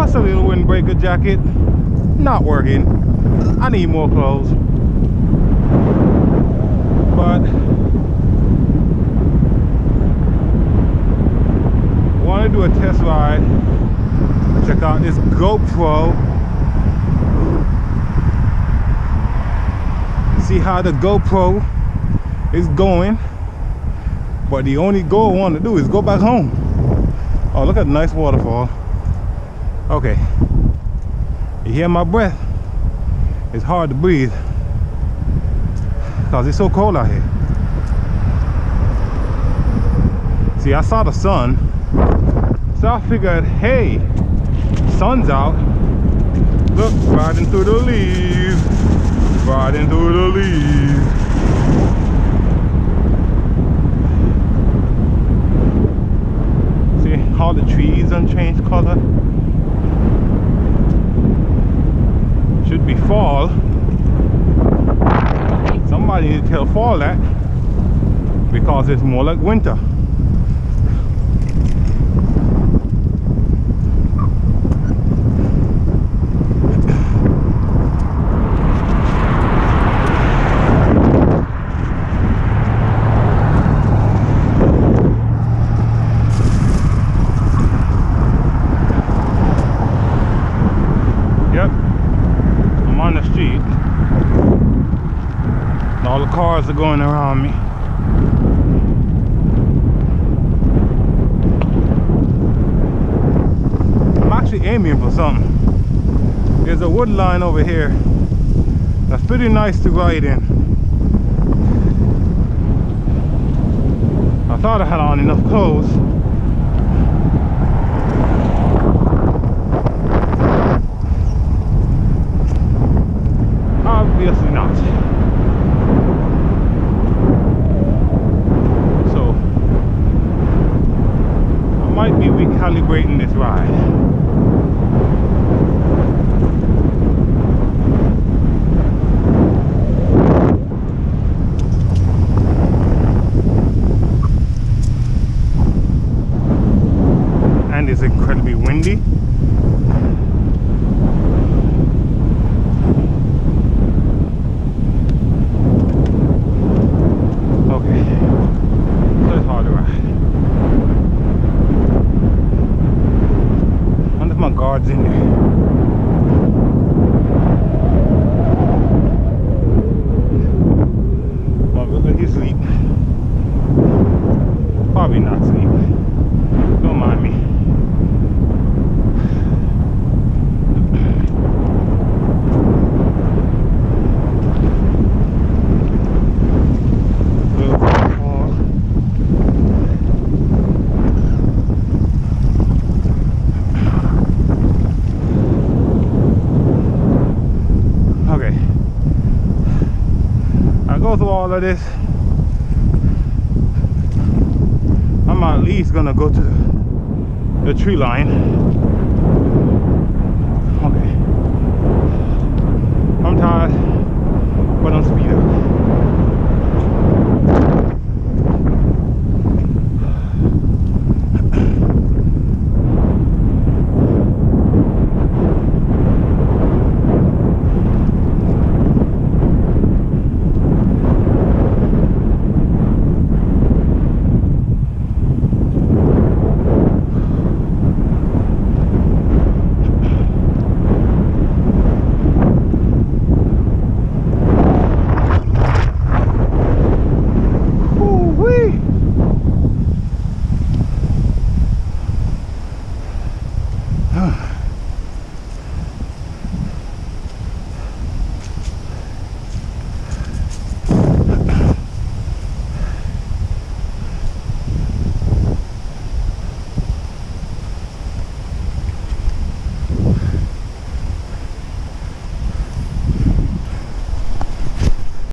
Just a little windbreaker jacket, not working. I need more clothes. But I want to do a test ride. Check out this GoPro. See how the GoPro is going. But the only goal I want to do is go back home. Oh, look at the nice waterfall. Okay. You hear my breath? It's hard to breathe because it's so cold out here. See, I saw the sun, so I figured, hey, sun's out. Look, riding through the leaves, riding through the leaves. See, all the trees unchanged color. Should be fall. Somebody need to tell fall that, because it's more like winter. All the cars are going around me. I'm actually aiming for something. There's a wood line over here that's pretty nice to ride in. I thought I had on enough clothes. Obviously not. Might be recalibrating this ride. And it's incredibly windy. Okay, so it's hard to ride. My guards in there. Well, will he sleep? Probably not sleep. Don't mind me. Go through all of this. I'm at least gonna go to the tree line.